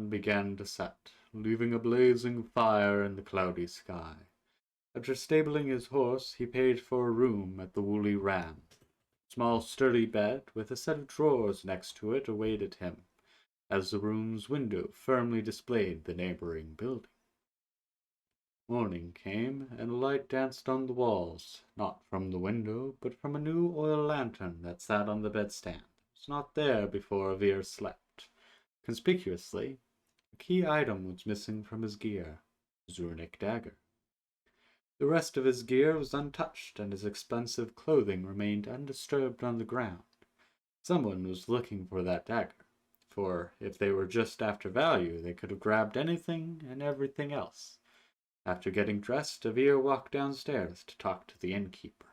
sun began to set, leaving a blazing fire in the cloudy sky. After stabling his horse, he paid for a room at the Woolly Ram. A small sturdy bed with a set of drawers next to it awaited him, as the room's window firmly displayed the neighboring building. Morning came, and a light danced on the walls, not from the window, but from a new oil lantern that sat on the bedstand. It was not there before Avir slept. Conspicuously, a key item was missing from his gear, his runic dagger. The rest of his gear was untouched, and his expensive clothing remained undisturbed on the ground. Someone was looking for that dagger, for if they were just after value, they could have grabbed anything and everything else. After getting dressed, Avir walked downstairs to talk to the innkeeper.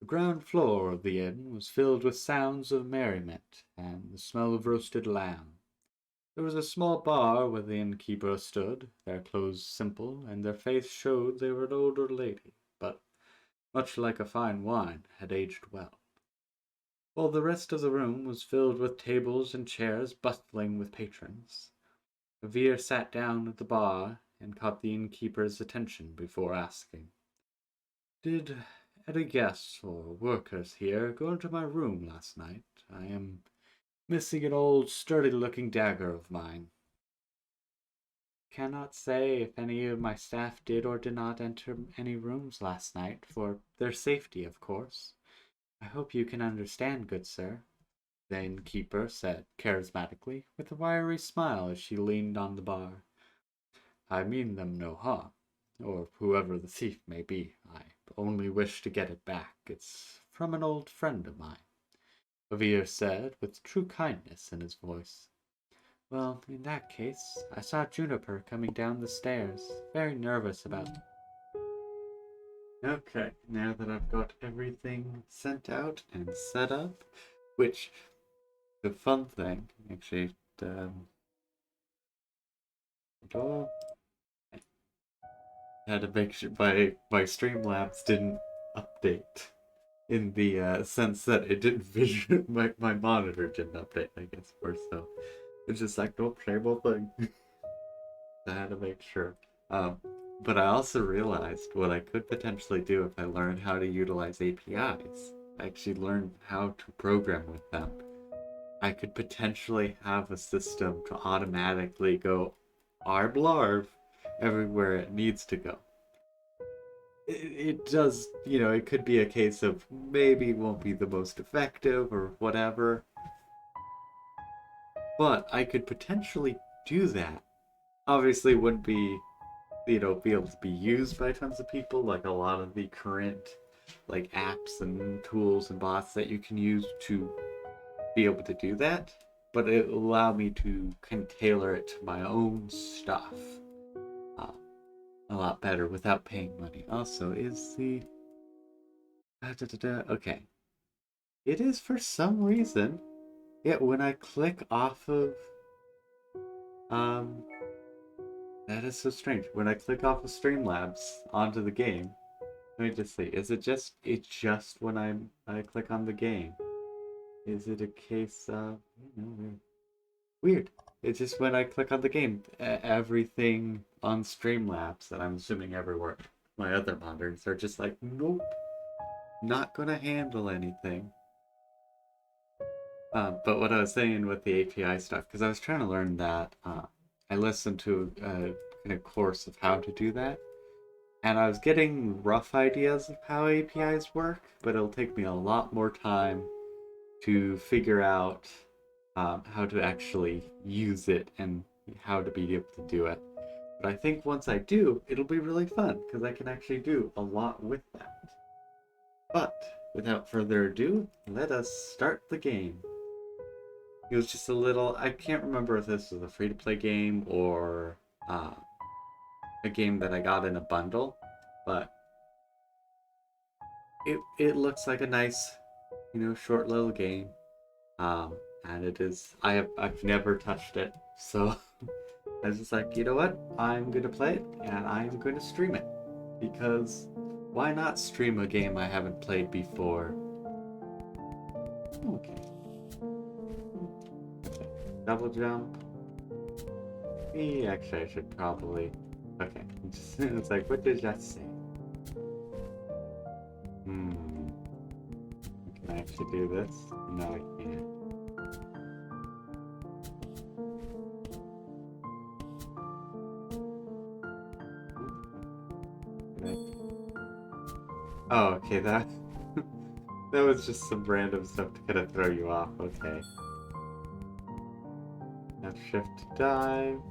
The ground floor of the inn was filled with sounds of merriment and the smell of roasted lamb. There was a small bar where the innkeeper stood, their clothes simple, and their face showed they were an older lady, but, much like a fine wine, had aged well. While the rest of the room was filled with tables and chairs bustling with patrons, Avir sat down at the bar and caught the innkeeper's attention before asking, "Did any guests or workers here go into my room last night? I am missing an old sturdy-looking dagger of mine." "Cannot say if any of my staff did or did not enter any rooms last night, for their safety, of course. I hope you can understand, good sir," the innkeeper said charismatically, with a wiry smile as she leaned on the bar. "I mean them no harm, or whoever the thief may be. I only wish to get it back. It's from an old friend of mine," Avir said, with true kindness in his voice. "Well, in that case, I saw Juniper coming down the stairs, very nervous about..." Okay, now that I've got everything sent out and set up, which, the fun thing, actually, had to make sure my Streamlabs didn't update in the sense that it didn't vision my monitor didn't update, I guess, or so. It's just like, nope, same old thing. I had to make sure. But I also realized what I could potentially do if I learned how to utilize APIs. I actually learned how to program with them. I could potentially have a system to automatically go arb larv everywhere it needs to go. It does, it could be a case of maybe it won't be the most effective or whatever, but I could potentially do that. Obviously, it wouldn't be, be able to be used by tons of people like a lot of the current like apps and tools and bots that you can use to be able to do that, but it will allow me to kind of tailor it to my own stuff a lot better without paying money. Also, is the okay, it is for some reason, when I click off of um that is so strange. When I click off of Streamlabs onto the game, let me just see, is it just when I click on the game? Is it a case of, weird. It's just when I click on the game, everything on Streamlabs that I'm assuming everywhere, my other monitors are just like, nope, not gonna handle anything. But what I was saying with the API stuff, because I was trying to learn that, I listened to a kind of course of how to do that, and I was getting rough ideas of how APIs work, but it'll take me a lot more time to figure out how to actually use it and how to be able to do it. But I think once I do, it'll be really fun because I can actually do a lot with that. But without further ado, let us start the game. It was just a little, I can't remember if this was a free-to-play game or a game that I got in a bundle, but it looks like a nice, short little game. And it is, I've never touched it, so I was just like, you know what? I'm gonna play it and I'm gonna stream it, because why not stream a game I haven't played before? Okay. Double jump. Actually, I should probably... Okay, it's like, what did I say? Can I actually do this? No, I can't. Oh, okay, that that was just some random stuff to kind of throw you off. Okay. F shift to dive.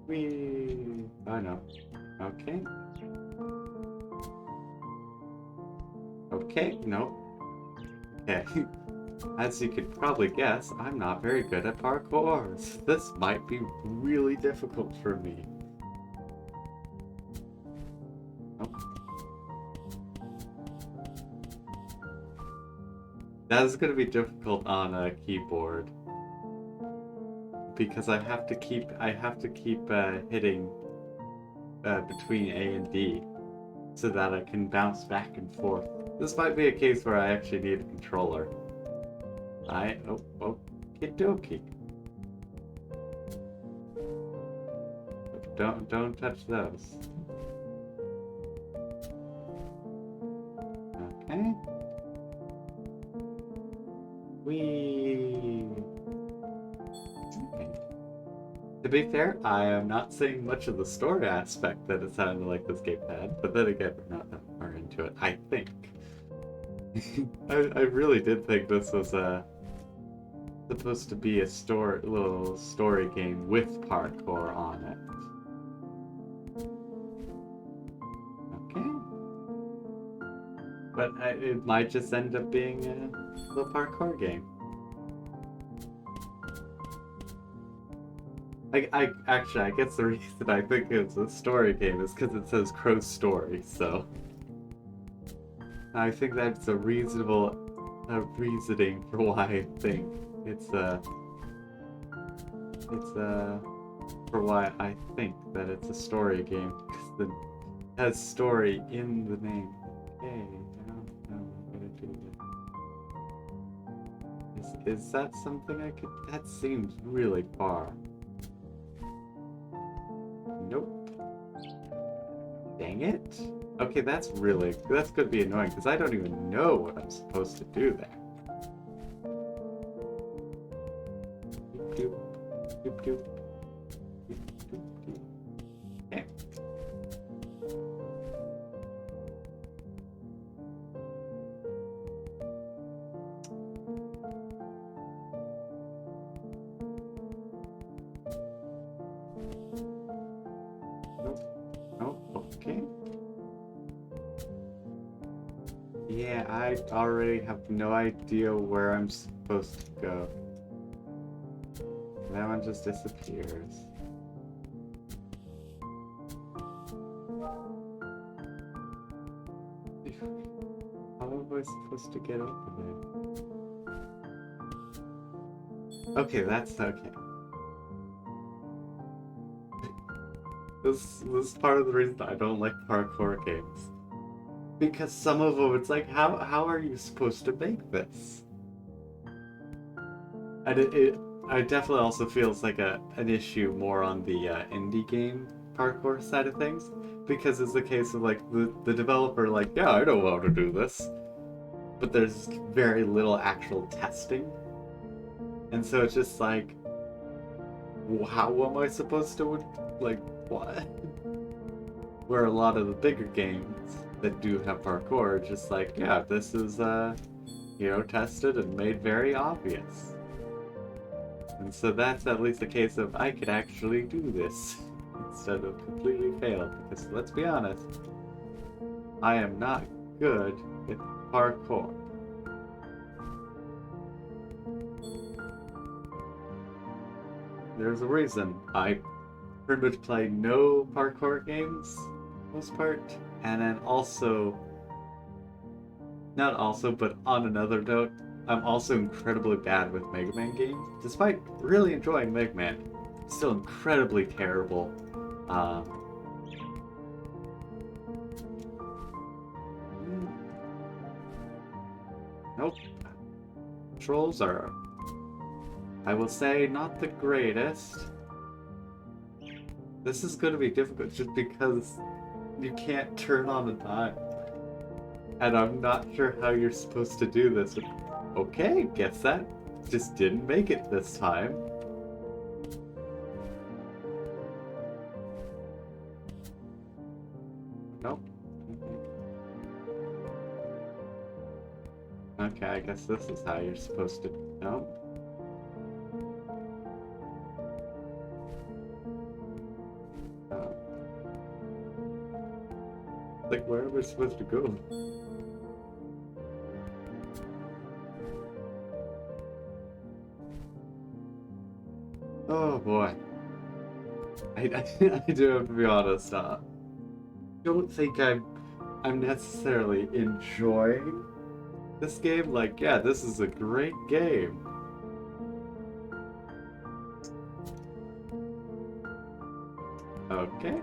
Whee! Oh no. Okay. Okay, no. Okay. As you could probably guess, I'm not very good at parkour. This might be really difficult for me. That is going to be difficult on a keyboard because I have to keep hitting between A and D so that I can bounce back and forth. This might be a case where I actually need a controller. Okie dokie. Don't touch those. Okay. Whee! Okay. To be fair, I am not seeing much of the story aspect that it sounded like this game had, but then again, we're not that far into it, I think. I really did think this was supposed to be a little story game with parkour on it. Okay. But it might just end up being a little parkour game. I guess the reason I think it's a story game is because it says Crow's story, so I think that's a reasonable reasoning for why I think for why I think that it's a story game, because it has story in the name. Okay, I don't know what I'm gonna do this. Is that something I could? That seems really far. Nope. Dang it. Okay, that's gonna be annoying because I don't even know what I'm supposed to do there. Doop, doop, doop, doop, doop, doop. Okay. Okay. Yeah, I already have no idea where I'm supposed to go. That one just disappears. How am I supposed to get over there? Okay, that's okay. This is part of the reason I don't like parkour games. Because some of them, it's like, how are you supposed to make this? And it definitely also feels like an issue more on the indie game parkour side of things. Because it's the case of, like, the developer, like, yeah, I know how to do this. But there's very little actual testing. And so it's just like, how am I supposed to, like, what? Where a lot of the bigger games that do have parkour are just like, yeah, this is, tested and made very obvious. And so that's at least a case of, I could actually do this, instead of completely fail, because let's be honest, I am not good at parkour. There's a reason I pretty much play no parkour games, most part, and then also, not also, but on another note, I'm also incredibly bad with Mega Man games. Despite really enjoying Mega Man, still incredibly terrible. Nope. Controls are, I will say, not the greatest. This is going to be difficult just because you can't turn on a dime. And I'm not sure how you're supposed to do this. Okay, guess that just didn't make it this time. Nope. Okay, I guess this is how you're supposed to... Nope. Like, where are we supposed to go? Oh boy. I do have to be honest, don't think I'm necessarily enjoying this game. Like, yeah, this is a great game. Okay.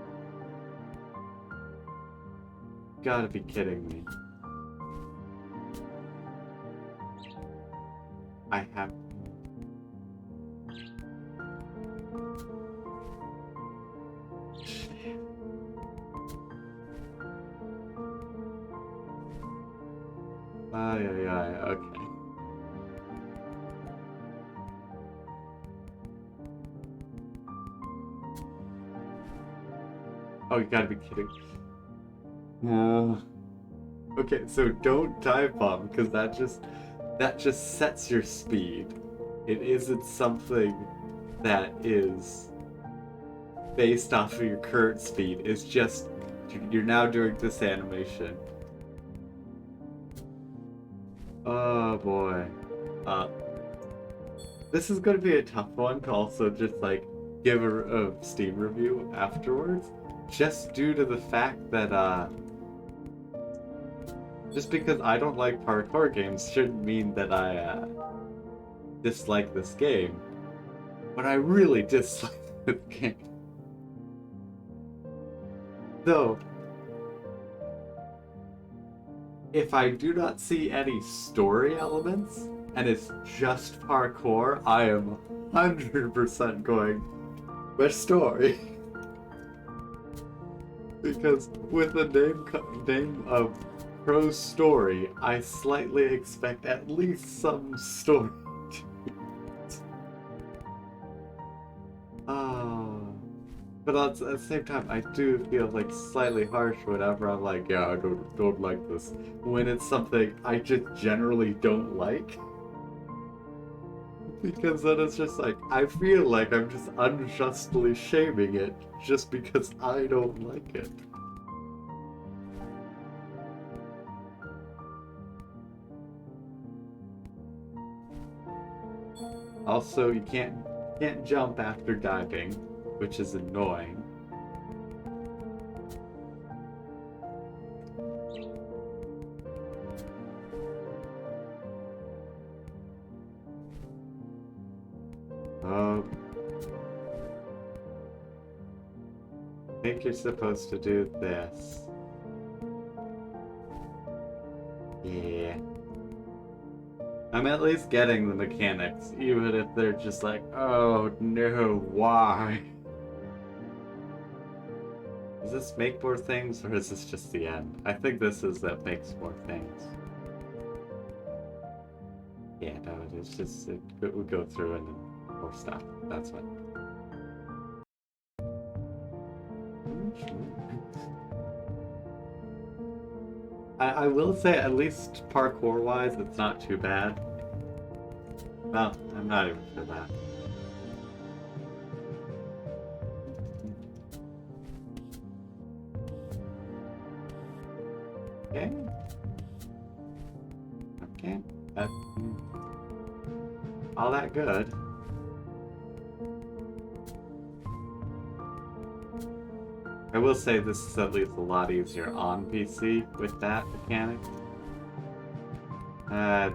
Gotta be kidding me. I have... Ay, okay. Oh, you gotta be kidding. Okay, so don't dive bomb, because that just sets your speed. It isn't something that is based off of your current speed. It's just you're now doing this animation. Oh boy. This is going to be a tough one to also just like give a Steam review afterwards, just due to the fact that just because I don't like parkour games shouldn't mean that I dislike this game. But I really dislike this game. Though, if I do not see any story elements, and it's just parkour, I am 100% going with story. Because with the name of Pro Story, I slightly expect at least some story. But at the same time, I do feel like slightly harsh whenever I'm like, yeah, I don't like this. When it's something I just generally don't like. Because then it's just like, I feel like I'm just unjustly shaming it just because I don't like it. Also, you can't jump after diving, which is annoying. I think you're supposed to do this. Yeah. I'm at least getting the mechanics, even if they're just like, oh no, why? Does this make more things, or is this just the end? I think this is that makes more things. Yeah, no, it's just, we go through and then more stuff. That's what. I will say, at least parkour-wise, it's not too bad. Well, I'm not even sure that. Okay. Okay. That's all that good. I will say this is at least a lot easier on PC with that mechanic.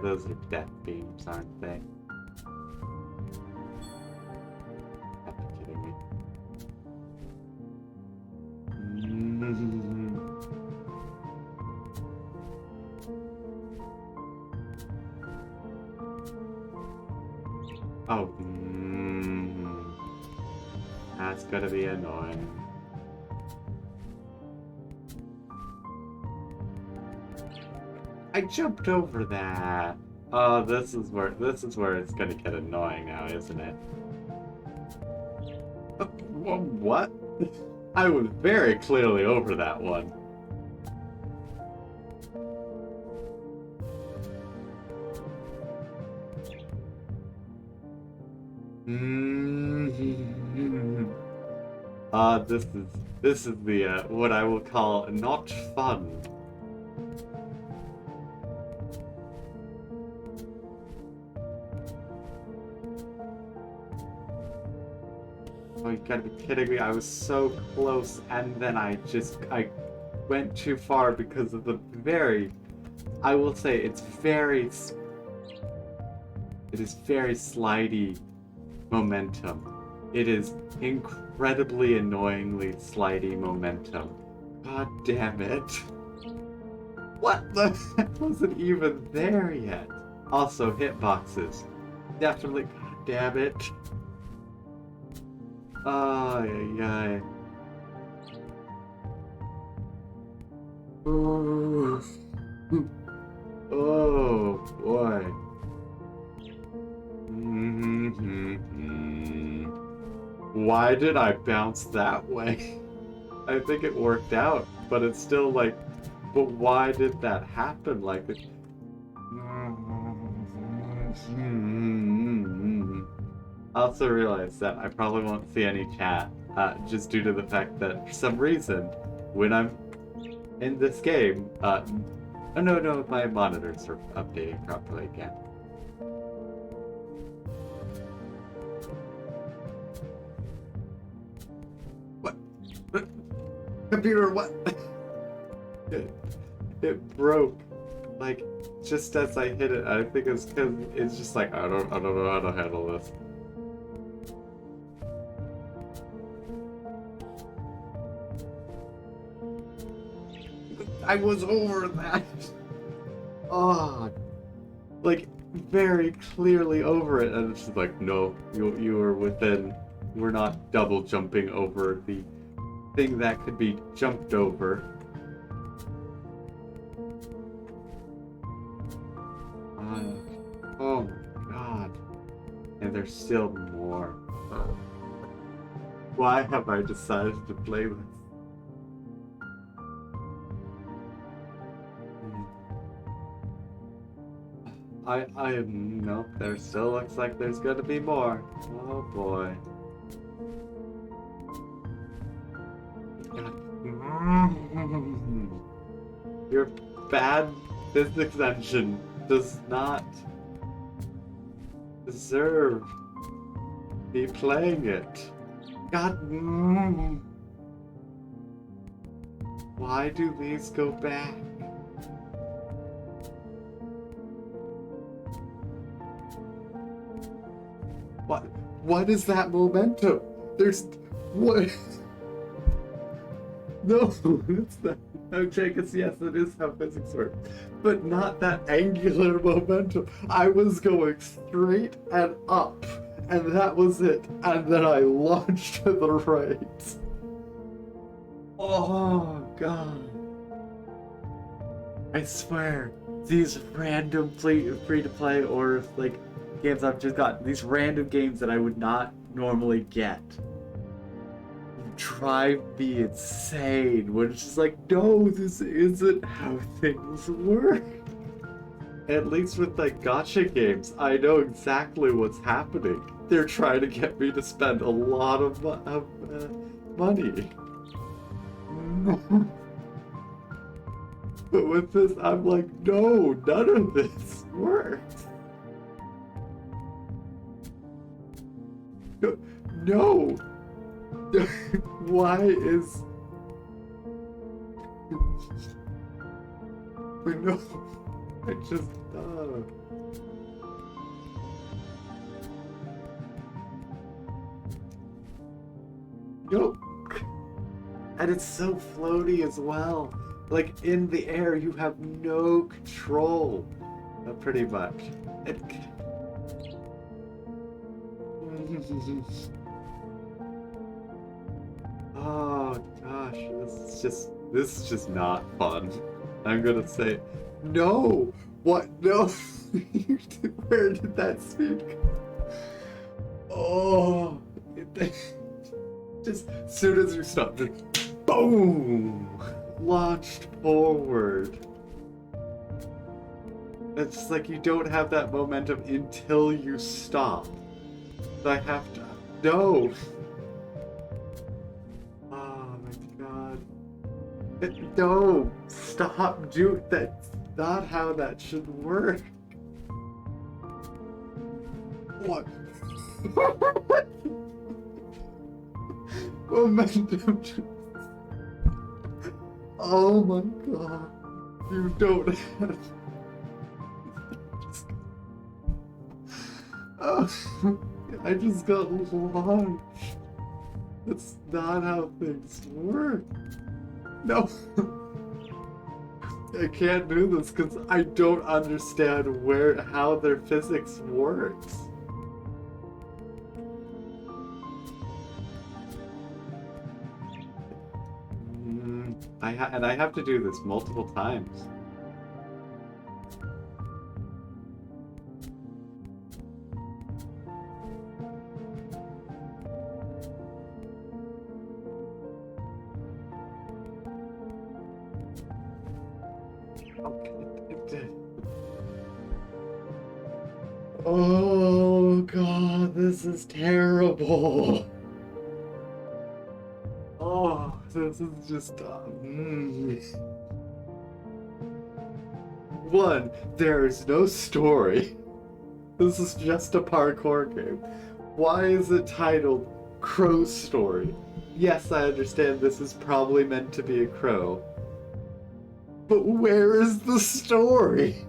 Those are death beams, aren't they? Have to be kidding me. Oh, that's it's gonna be annoying. I jumped over that. Oh, this is where it's gonna get annoying now, isn't it? What? I was very clearly over that one. This is the what I will call not fun. Oh, you gotta be kidding me! I was so close, and then I went too far because of the I will say it is very slidey momentum. It is incredibly annoyingly slidey momentum. God damn it. What the heck wasn't even there yet? Also, hitboxes. Definitely, god damn it. Ay, ay, ay. Ooh. Oh, boy. Why did I bounce that way? I think it worked out, but it's still like, but why did that happen? Like, I also realized that I probably won't see any chat, just due to the fact that for some reason, when I'm in this game, oh no, my monitors are updating properly again. What? Computer, what? It broke. Like, just as I hit it. I think it's because it's just like, I don't know how to handle this. I was over that. Oh, like very clearly over it, and it's just like, no, you were within. We're not double jumping over the thing that could be jumped over. Oh my god, and there's still more. Why have I decided to play this? Nope, there still looks like there's gonna be more. Oh boy. Your bad physics engine does not deserve me playing it. God. Why do these go back? What is that momentum? There's what? No, it's not. Okay, because yes, it is how physics works, but not that angular momentum. I was going straight and up, and that was it. And then I launched to the right. Oh god! I swear, these random free-to-play or like games I've just got, these random games that I would not normally get, drive me insane when it's just like, no, this isn't how things work. At least with like gacha games, I know exactly what's happening. They're trying to get me to spend a lot of money. But with this, I'm like, no, none of this works. No. Why is... No. I just... Nope. And it's so floaty as well. Like, in the air, you have no control. Pretty much. gosh, this is just not fun. I'm gonna say, no. What? No. Where did that speak? Oh, just as soon as you stop, just boom, launched forward. It's just like you don't have that momentum until you stop. I have to. No. Oh my god. No. Stop. Dude, that's not how that should work. What? Momentum. Oh my god. You don't have. Oh, I just got launched. That's not how things work. No. I can't do this because I don't understand how their physics works. And I have to do this multiple times. Oh god, this is terrible. Oh, this is just One, there is no story. This is just a parkour game. Why is it titled Crow Story? Yes, I understand this is probably meant to be a crow. But where is the story?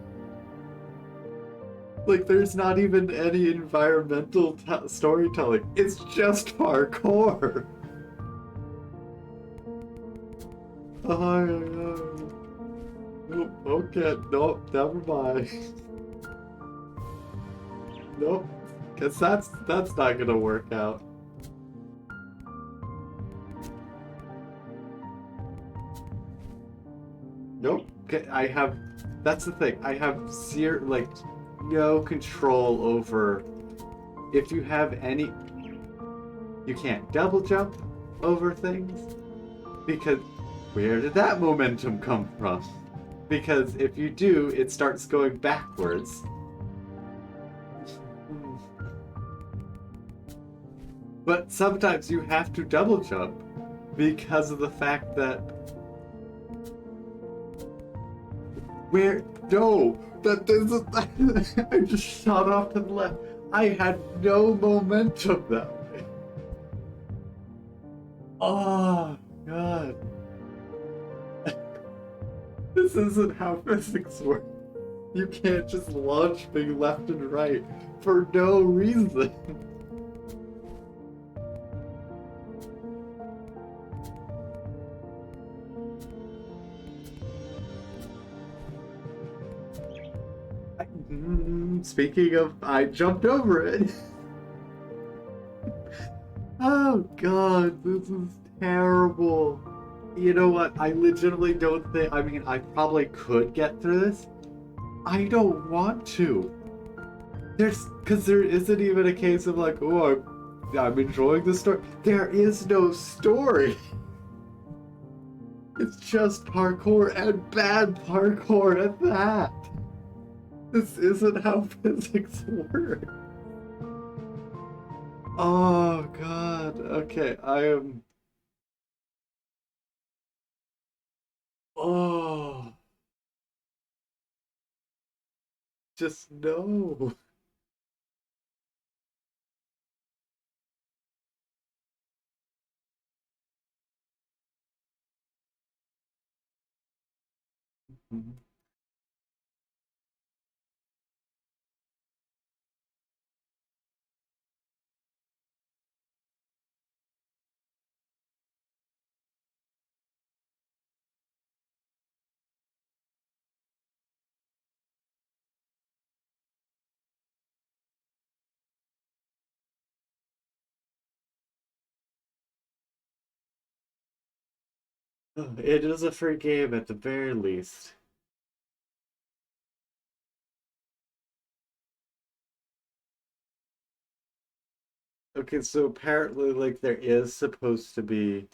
Like, there's not even any environmental storytelling. It's just parkour. Oh, okay, nope, never mind. Nope, because that's not gonna work out. Nope. Okay, that's the thing. I have zero, like, no control over if you have any. You can't double jump over things because where did that momentum come from? Because if you do, it starts going backwards. But sometimes you have to double jump because of the fact that no, that is I just shot off to the left. I had no momentum that way. Oh god. This isn't how physics work. You can't just launch things left and right for no reason. Speaking of, I jumped over it. Oh god, this is terrible. You know what? I legitimately don't think. I mean, I probably could get through this. I don't want to. Because there isn't even a case of like, oh, I'm enjoying the story. There is no story. It's just parkour and bad parkour at that. This isn't how physics work. Oh god. Okay, I am. Oh, just no. It is a free game at the very least. Okay, so apparently, like, there is supposed to be.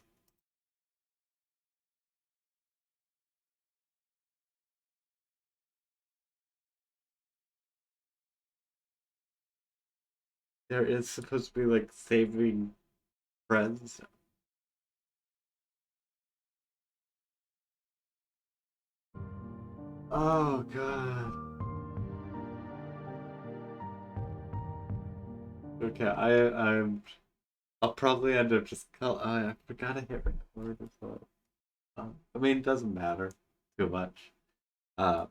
There is supposed to be, like, saving friends. Oh, God. Okay, I'll probably end up just I forgot to hit record as well. I mean, it doesn't matter too much. Um,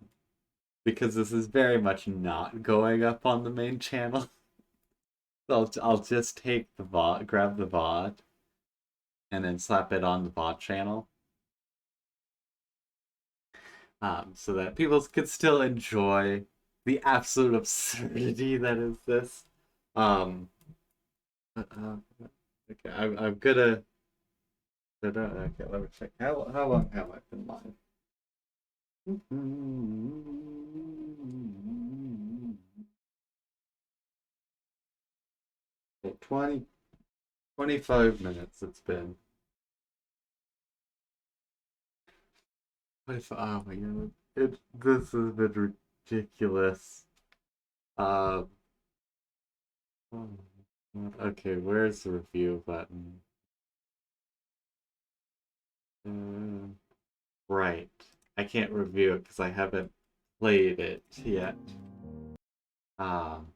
because this is very much not going up on the main channel. I'll just take the VOD, grab the VOD, and then slap it on the VOD channel, so that people could still enjoy the absolute absurdity that is this. Um, okay, I'm gonna. Okay, let me check. How long have I been live? Okay, 25 minutes it's been. 25, oh my god. This has been ridiculous. Uh, oh okay, where's the review button? Uh, right. I can't review it because I haven't played it yet. Um,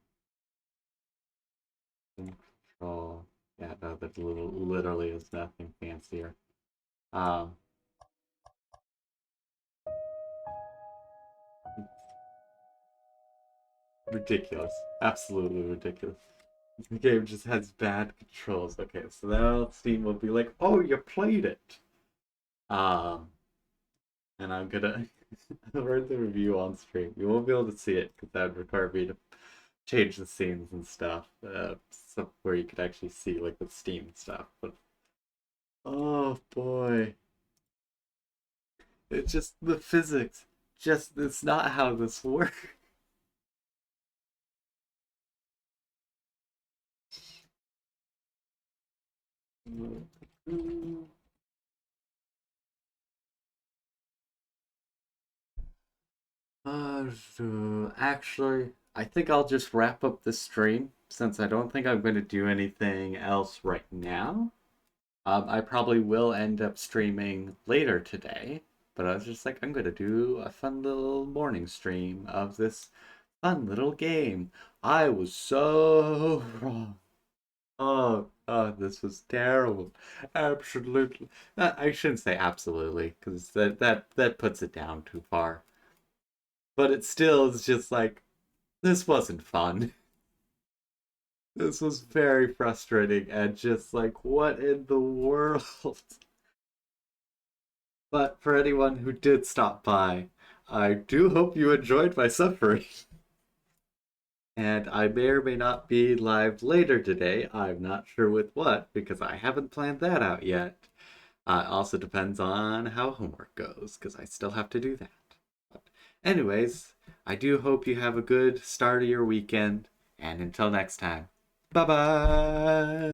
control. Yeah, no, that literally is nothing fancier. Um, ridiculous. Absolutely ridiculous. The game just has bad controls. Okay, so now Steam will be like, "Oh, you played it." Um, and I'm gonna write the review on stream. You won't be able to see it because that would require me to change the scenes and stuff, so where you could actually see like the Steam stuff. But oh boy, it's just the physics. Just it's not how this works. Actually, I think I'll just wrap up this stream since I don't think I'm going to do anything else right now. I probably will end up streaming later today, but I was just like, I'm going to do a fun little morning stream of this fun little game. I was so wrong. Oh, this was terrible. Absolutely. I shouldn't say absolutely, because that puts it down too far. But it still is just like, this wasn't fun. This was very frustrating and just like, what in the world? But for anyone who did stop by, I do hope you enjoyed my suffering. And I may or may not be live later today. I'm not sure with what because I haven't planned that out yet. Also depends on how homework goes because I still have to do that. But anyways, I do hope you have a good start of your weekend. And until next time, bye bye.